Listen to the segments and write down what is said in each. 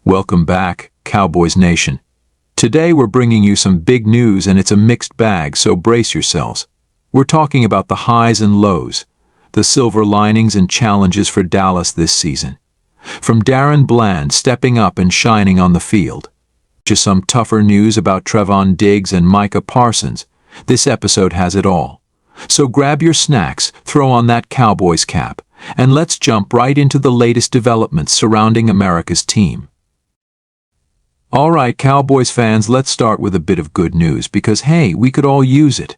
Welcome back, Cowboys Nation. Today we're bringing you some big news and it's a mixed bag, so brace yourselves. We're talking about the highs and lows, the silver linings and challenges for Dallas this season. From DaRon Bland stepping up and shining on the field, to some tougher news about Trevon and Micah Parsons, this episode has it all. So grab your snacks, throw on that Cowboys cap, and let's jump right into the latest developments surrounding America's team. Alright, Cowboys fans, let's start with a bit of good news because hey, we could all use it.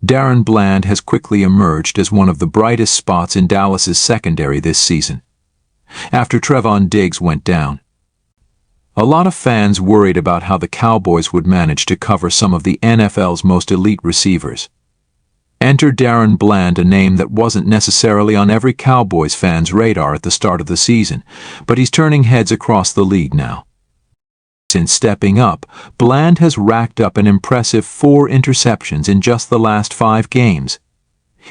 DaRon Bland has quickly emerged as one of the brightest spots in Dallas's secondary this season. After Trevon went down, a lot of fans worried about how the Cowboys would manage to cover some of the NFL's most elite receivers. Enter DaRon Bland, a name that wasn't necessarily on every Cowboys fan's radar at the start of the season, but he's turning heads across the league now. Since stepping up, Bland has racked up an impressive 4 interceptions in just the last 5 games.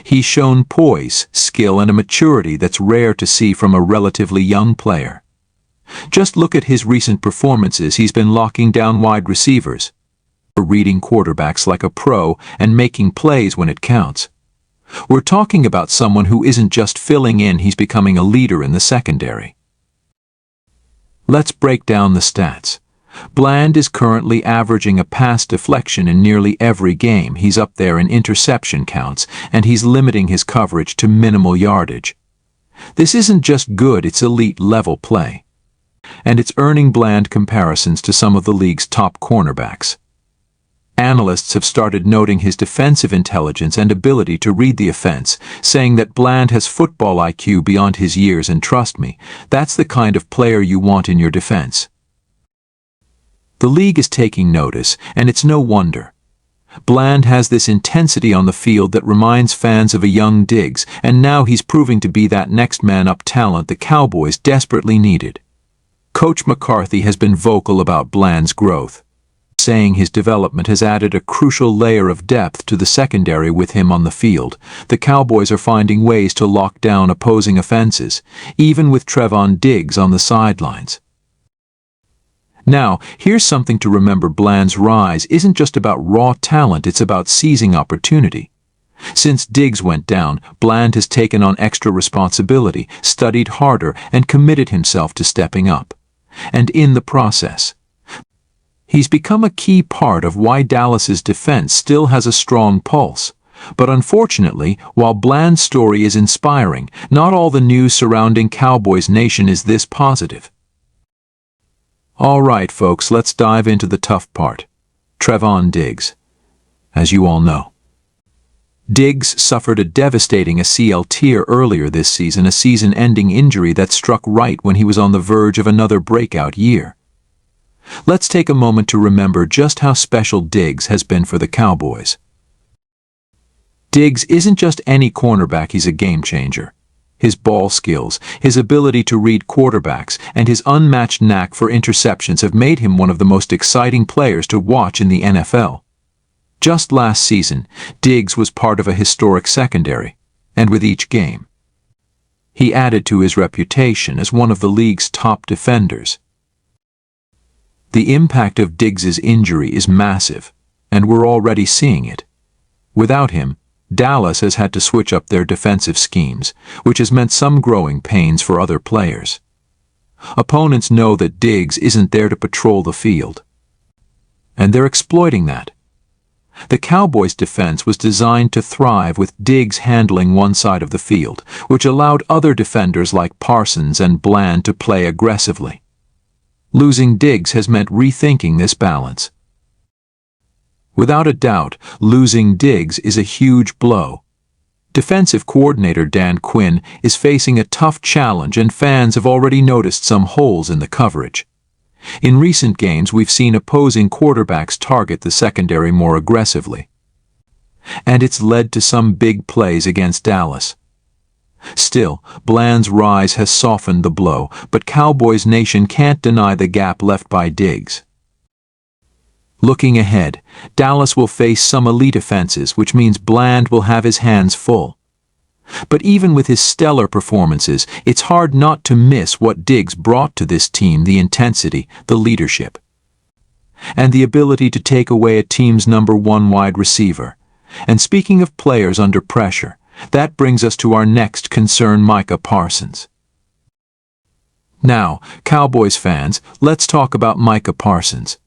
He's shown poise, skill, and a maturity that's rare to see from a relatively young player. Just look at his recent performances. He's been locking down wide receivers, reading quarterbacks like a pro, and making plays when it counts. We're talking about someone who isn't just filling in, he's becoming a leader in the secondary. Let's break down the stats. Bland is currently averaging a pass deflection in nearly every game. He's up there in interception counts, and he's limiting his coverage to minimal yardage. This isn't just good, it's elite-level play. And it's earning Bland comparisons to some of the league's top cornerbacks. Analysts have started noting his defensive intelligence and ability to read the offense, saying that Bland has football IQ beyond his years, and trust me, that's the kind of player you want in your defense. The league is taking notice, and it's no wonder. Bland has this intensity on the field that reminds fans of a young Diggs, and now he's proving to be that next man-up talent the Cowboys desperately needed. Coach McCarthy has been vocal about Bland's growth, saying his development has added a crucial layer of depth to the secondary. With him on the field, the Cowboys are finding ways to lock down opposing offenses, even with Trevon on the sidelines. Now, here's something to remember: Bland's rise isn't just about raw talent, it's about seizing opportunity. Since Diggs went down, Bland has taken on extra responsibility, studied harder, and committed himself to stepping up. And in the process, he's become a key part of why Dallas's defense still has a strong pulse. But unfortunately, while Bland's story is inspiring, not all the news surrounding Cowboys Nation is this positive. Alright folks, let's dive into the tough part. Trevon. As you all know, Diggs suffered a devastating ACL tear earlier this season, a season-ending injury that struck right when he was on the verge of another breakout year. Let's take a moment to remember just how special Diggs has been for the Cowboys. Diggs isn't just any cornerback, he's a game-changer. His ball skills, his ability to read quarterbacks, and his unmatched knack for interceptions have made him one of the most exciting players to watch in the NFL. Just last season, Diggs was part of a historic secondary, and with each game, he added to his reputation as one of the league's top defenders. The impact of Diggs's injury is massive, and we're already seeing it. Without him, Dallas has had to switch up their defensive schemes, which has meant some growing pains for other players. Opponents know that Diggs isn't there to patrol the field, and they're exploiting that. The Cowboys' defense was designed to thrive with Diggs handling one side of the field, which allowed other defenders like Parsons and Bland to play aggressively. Losing Diggs has meant rethinking this balance. Without a doubt, losing Diggs is a huge blow. Defensive coordinator Dan Quinn is facing a tough challenge, and fans have already noticed some holes in the coverage. In recent games, we've seen opposing quarterbacks target the secondary more aggressively, and it's led to some big plays against Dallas. Still, Bland's rise has softened the blow, but Cowboys Nation can't deny the gap left by Diggs. Looking ahead, Dallas will face some elite offenses, which means Bland will have his hands full. But even with his stellar performances, it's hard not to miss what Diggs brought to this team: the intensity, the leadership, and the ability to take away a team's #1 wide receiver. And speaking of players under pressure, that brings us to our next concern: Micah Parsons. Now, Cowboys fans, let's talk about Micah Parsons.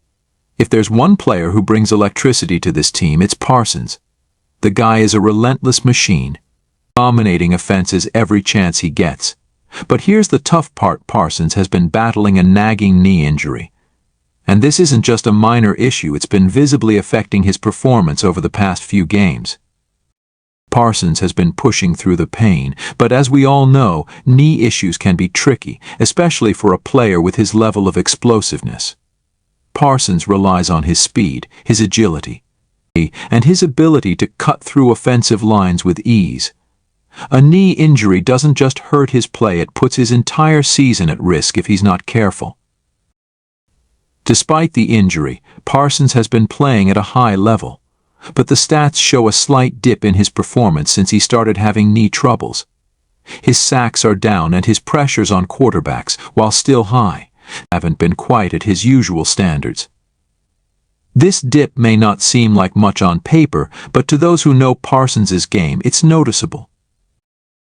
If there's one player who brings electricity to this team, it's Parsons. The guy is a relentless machine, dominating offenses every chance he gets. But here's the tough part: Parsons has been battling a nagging knee injury. And this isn't just a minor issue, it's been visibly affecting his performance over the past few games. Parsons has been pushing through the pain, but as we all know, knee issues can be tricky, especially for a player with his level of explosiveness. Parsons relies on his speed, his agility, and his ability to cut through offensive lines with ease. A knee injury doesn't just hurt his play, it puts his entire season at risk if he's not careful. Despite the injury, Parsons has been playing at a high level, but the stats show a slight dip in his performance since he started having knee troubles. His sacks are down and his pressures on quarterbacks, while still high, haven't been quite at his usual standards. This dip may not seem like much on paper, but to those who know Parsons' game, it's noticeable.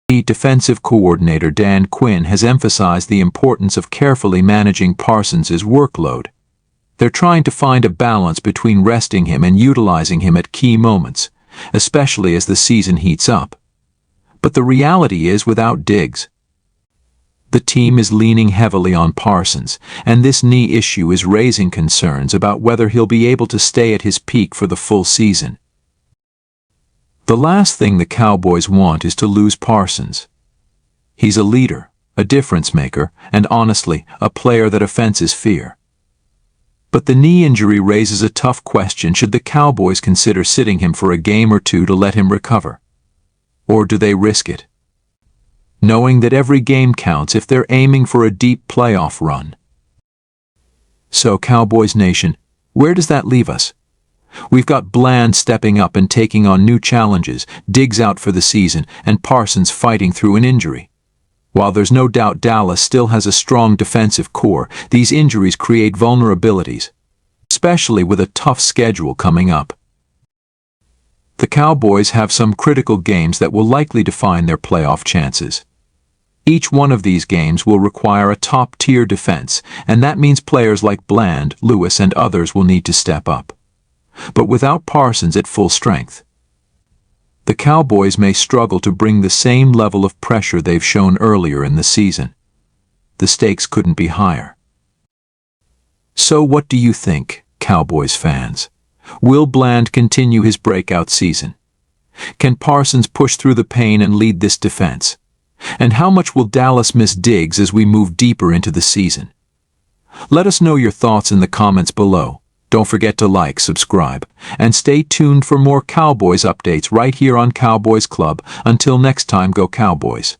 The defensive coordinator Dan Quinn has emphasized the importance of carefully managing Parsons' workload. They're trying to find a balance between resting him and utilizing him at key moments, especially as the season heats up. But the reality is, without Diggs, the team is leaning heavily on Parsons, and this knee issue is raising concerns about whether he'll be able to stay at his peak for the full season. The last thing the Cowboys want is to lose Parsons. He's a leader, a difference maker, and honestly, a player that offenses fear. But the knee injury raises a tough question: should the Cowboys consider sitting him for a game or two to let him recover? Or do they risk it, knowing that every game counts if they're aiming for a deep playoff run? So, Cowboys Nation, where does that leave us? We've got Bland stepping up and taking on new challenges, Diggs out for the season, and Parsons fighting through an injury. While there's no doubt Dallas still has a strong defensive core, these injuries create vulnerabilities, especially with a tough schedule coming up. The Cowboys have some critical games that will likely define their playoff chances. Each one of these games will require a top-tier defense, and that means players like Bland, Lewis, and others will need to step up. But without Parsons at full strength, the Cowboys may struggle to bring the same level of pressure they've shown earlier in the season. The stakes couldn't be higher. So what do you think, Cowboys fans? Will Bland continue his breakout season? Can Parsons push through the pain and lead this defense? And how much will Dallas miss Diggs as we move deeper into the season? Let us know your thoughts in the comments below. Don't forget to like, subscribe, and stay tuned for more Cowboys updates right here on Cowboys Club. Until next time, go Cowboys.